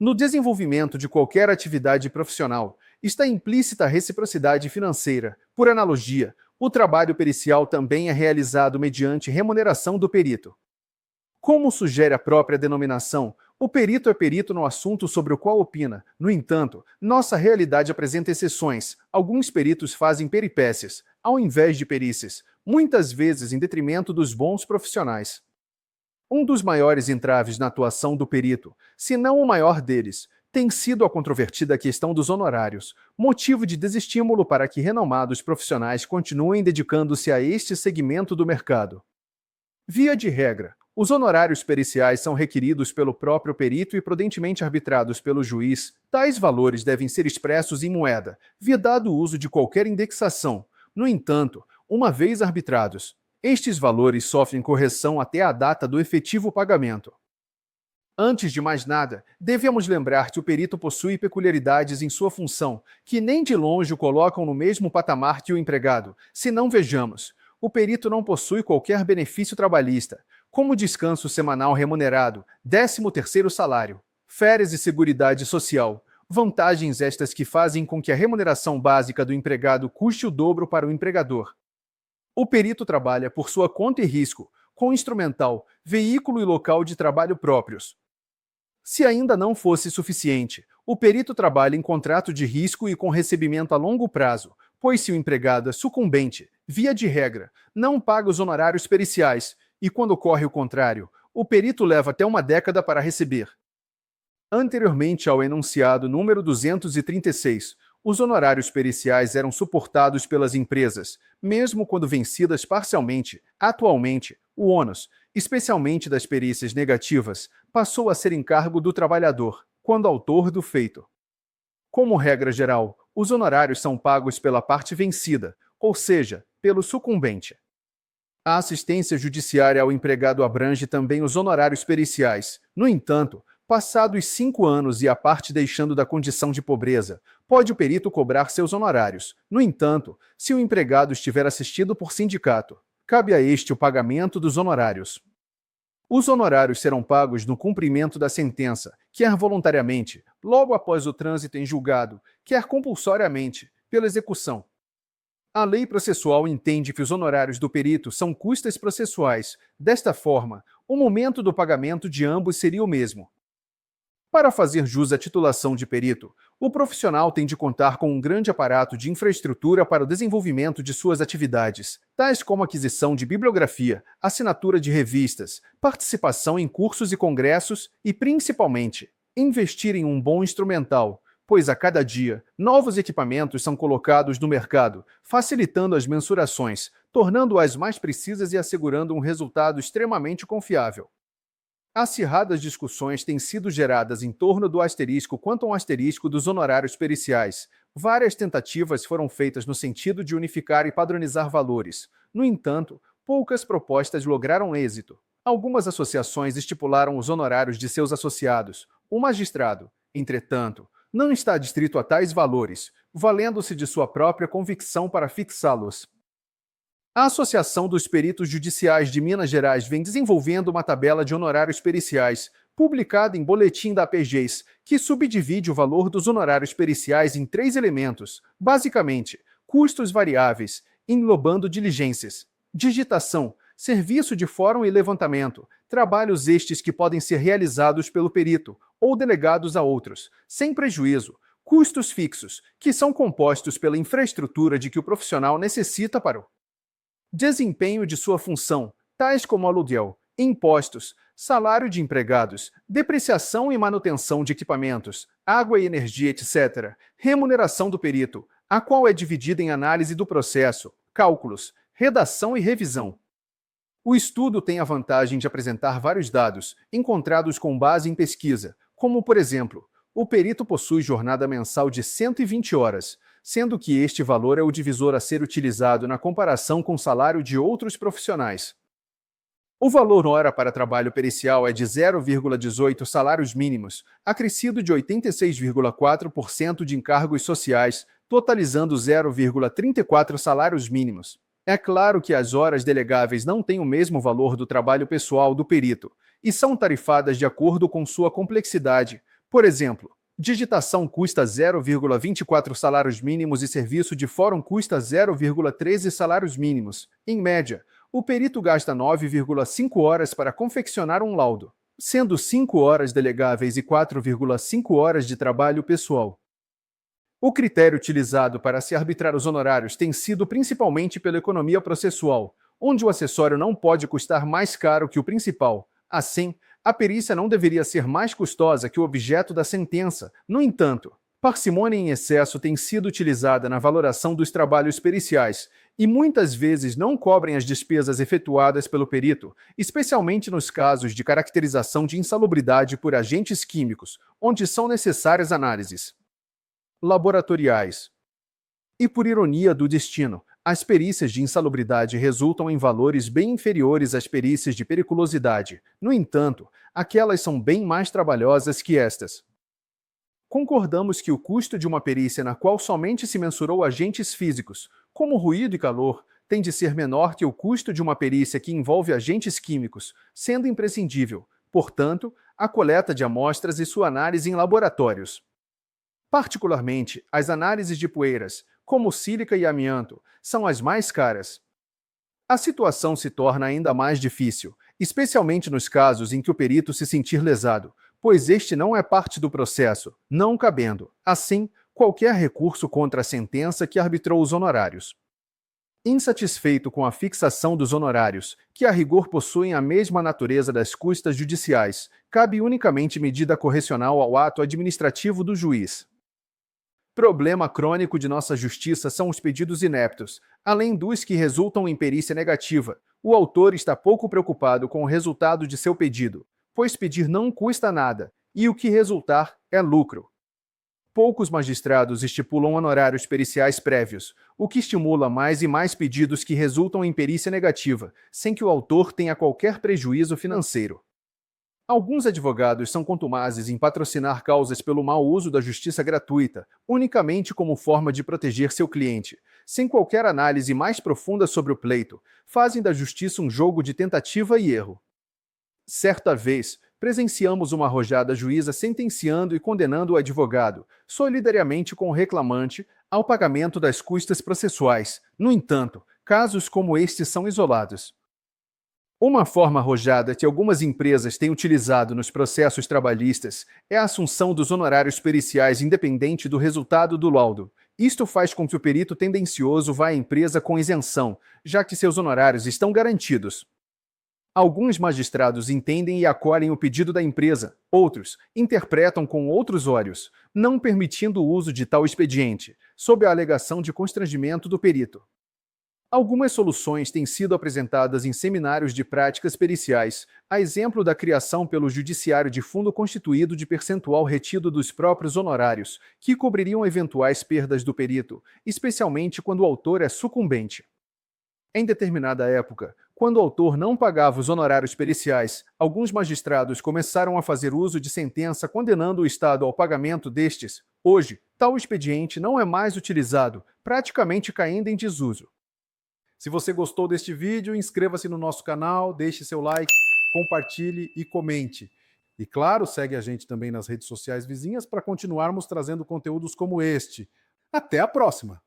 No desenvolvimento de qualquer atividade profissional, está implícita a reciprocidade financeira. Por analogia, o trabalho pericial também é realizado mediante remuneração do perito. Como sugere a própria denominação, o perito é perito no assunto sobre o qual opina. No entanto, nossa realidade apresenta exceções. Alguns peritos fazem peripécias, ao invés de perícias, muitas vezes em detrimento dos bons profissionais. Um dos maiores entraves na atuação do perito, se não o maior deles, tem sido a controvertida questão dos honorários, motivo de desestímulo para que renomados profissionais continuem dedicando-se a este segmento do mercado. Via de regra, os honorários periciais são requeridos pelo próprio perito e prudentemente arbitrados pelo juiz. Tais valores devem ser expressos em moeda, vedado o uso de qualquer indexação. No entanto, uma vez arbitrados, estes valores sofrem correção até a data do efetivo pagamento. Antes de mais nada, devemos lembrar que o perito possui peculiaridades em sua função, que nem de longe o colocam no mesmo patamar que o empregado. Se não vejamos, o perito não possui qualquer benefício trabalhista, como descanso semanal remunerado, 13º salário, férias e seguridade social, vantagens estas que fazem com que a remuneração básica do empregado custe o dobro para o empregador. O perito trabalha por sua conta e risco, com instrumental, veículo e local de trabalho próprios. Se ainda não fosse suficiente, o perito trabalha em contrato de risco e com recebimento a longo prazo, pois se o empregado é sucumbente, via de regra, não paga os honorários periciais, e quando ocorre o contrário, o perito leva até uma década para receber. Anteriormente ao enunciado número 236, os honorários periciais eram suportados pelas empresas, mesmo quando vencidas parcialmente. Atualmente, o ônus, especialmente das perícias negativas, passou a ser encargo do trabalhador, quando autor do feito. Como regra geral, os honorários são pagos pela parte vencida, ou seja, pelo sucumbente. A assistência judiciária ao empregado abrange também os honorários periciais. No entanto, passados 5 anos e a parte deixando da condição de pobreza, pode o perito cobrar seus honorários. No entanto, se o empregado estiver assistido por sindicato, cabe a este o pagamento dos honorários. Os honorários serão pagos no cumprimento da sentença, quer voluntariamente, logo após o trânsito em julgado, quer compulsoriamente, pela execução. A lei processual entende que os honorários do perito são custas processuais. Desta forma, o momento do pagamento de ambos seria o mesmo. Para fazer jus à titulação de perito, o profissional tem de contar com um grande aparato de infraestrutura para o desenvolvimento de suas atividades, tais como aquisição de bibliografia, assinatura de revistas, participação em cursos e congressos e, principalmente, investir em um bom instrumental, pois a cada dia, novos equipamentos são colocados no mercado, facilitando as mensurações, tornando-as mais precisas e assegurando um resultado extremamente confiável. Acirradas discussões têm sido geradas em torno do asterisco quanto ao asterisco dos honorários periciais. Várias tentativas foram feitas no sentido de unificar e padronizar valores. No entanto, poucas propostas lograram êxito. Algumas associações estipularam os honorários de seus associados. O magistrado, entretanto, não está adstrito a tais valores, valendo-se de sua própria convicção para fixá-los. A Associação dos Peritos Judiciais de Minas Gerais vem desenvolvendo uma tabela de honorários periciais, publicada em boletim da APGES, que subdivide o valor dos honorários periciais em 3 elementos, basicamente, custos variáveis, englobando diligências, digitação, serviço de fórum e levantamento, trabalhos estes que podem ser realizados pelo perito, ou delegados a outros, sem prejuízo, custos fixos, que são compostos pela infraestrutura de que o profissional necessita para o desempenho de sua função, tais como aluguel, impostos, salário de empregados, depreciação e manutenção de equipamentos, água e energia, etc., remuneração do perito, a qual é dividida em análise do processo, cálculos, redação e revisão. O estudo tem a vantagem de apresentar vários dados, encontrados com base em pesquisa, como, por exemplo, o perito possui jornada mensal de 120 horas, sendo que este valor é o divisor a ser utilizado na comparação com o salário de outros profissionais. O valor hora para trabalho pericial é de 0,18 salários mínimos, acrescido de 86,4% de encargos sociais, totalizando 0,34 salários mínimos. É claro que as horas delegáveis não têm o mesmo valor do trabalho pessoal do perito, e são tarifadas de acordo com sua complexidade, Por exemplo, digitação custa 0,24 salários mínimos e serviço de fórum custa 0,13 salários mínimos. Em média, o perito gasta 9,5 horas para confeccionar um laudo, sendo 5 horas delegáveis e 4,5 horas de trabalho pessoal. O critério utilizado para se arbitrar os honorários tem sido principalmente pela economia processual, onde o acessório não pode custar mais caro que o principal. Assim, a perícia não deveria ser mais custosa que o objeto da sentença. No entanto, parcimônia em excesso tem sido utilizada na valoração dos trabalhos periciais e muitas vezes não cobrem as despesas efetuadas pelo perito, especialmente nos casos de caracterização de insalubridade por agentes químicos, onde são necessárias análises laboratoriais. E por ironia do destino, as perícias de insalubridade resultam em valores bem inferiores às perícias de periculosidade. No entanto, aquelas são bem mais trabalhosas que estas. Concordamos que o custo de uma perícia na qual somente se mensurou agentes físicos, como ruído e calor, tem de ser menor que o custo de uma perícia que envolve agentes químicos, sendo imprescindível, portanto, a coleta de amostras e sua análise em laboratórios. Particularmente, as análises de poeiras, como sílica e amianto, são as mais caras. A situação se torna ainda mais difícil, especialmente nos casos em que o perito se sentir lesado, pois este não é parte do processo, não cabendo, assim, qualquer recurso contra a sentença que arbitrou os honorários. Insatisfeito com a fixação dos honorários, que a rigor possuem a mesma natureza das custas judiciais, cabe unicamente medida correcional ao ato administrativo do juiz. Problema crônico de nossa justiça são os pedidos ineptos, além dos que resultam em perícia negativa. O autor está pouco preocupado com o resultado de seu pedido, pois pedir não custa nada, e o que resultar é lucro. Poucos magistrados estipulam honorários periciais prévios, o que estimula mais e mais pedidos que resultam em perícia negativa, sem que o autor tenha qualquer prejuízo financeiro. Alguns advogados são contumazes em patrocinar causas pelo mau uso da justiça gratuita, unicamente como forma de proteger seu cliente, sem qualquer análise mais profunda sobre o pleito, fazem da justiça um jogo de tentativa e erro. Certa vez, presenciamos uma arrojada juíza sentenciando e condenando o advogado, solidariamente com o reclamante, ao pagamento das custas processuais. No entanto, casos como este são isolados. Uma forma arrojada que algumas empresas têm utilizado nos processos trabalhistas é a assunção dos honorários periciais independente do resultado do laudo. Isto faz com que o perito tendencioso vá à empresa com isenção, já que seus honorários estão garantidos. Alguns magistrados entendem e acolhem o pedido da empresa, outros interpretam com outros olhos, não permitindo o uso de tal expediente, sob a alegação de constrangimento do perito. Algumas soluções têm sido apresentadas em seminários de práticas periciais, a exemplo da criação pelo Judiciário de fundo constituído de percentual retido dos próprios honorários, que cobririam eventuais perdas do perito, especialmente quando o autor é sucumbente. Em determinada época, quando o autor não pagava os honorários periciais, alguns magistrados começaram a fazer uso de sentença condenando o Estado ao pagamento destes. Hoje, tal expediente não é mais utilizado, praticamente caindo em desuso. Se você gostou deste vídeo, inscreva-se no nosso canal, deixe seu like, compartilhe e comente. E claro, segue a gente também nas redes sociais vizinhas para continuarmos trazendo conteúdos como este. Até a próxima!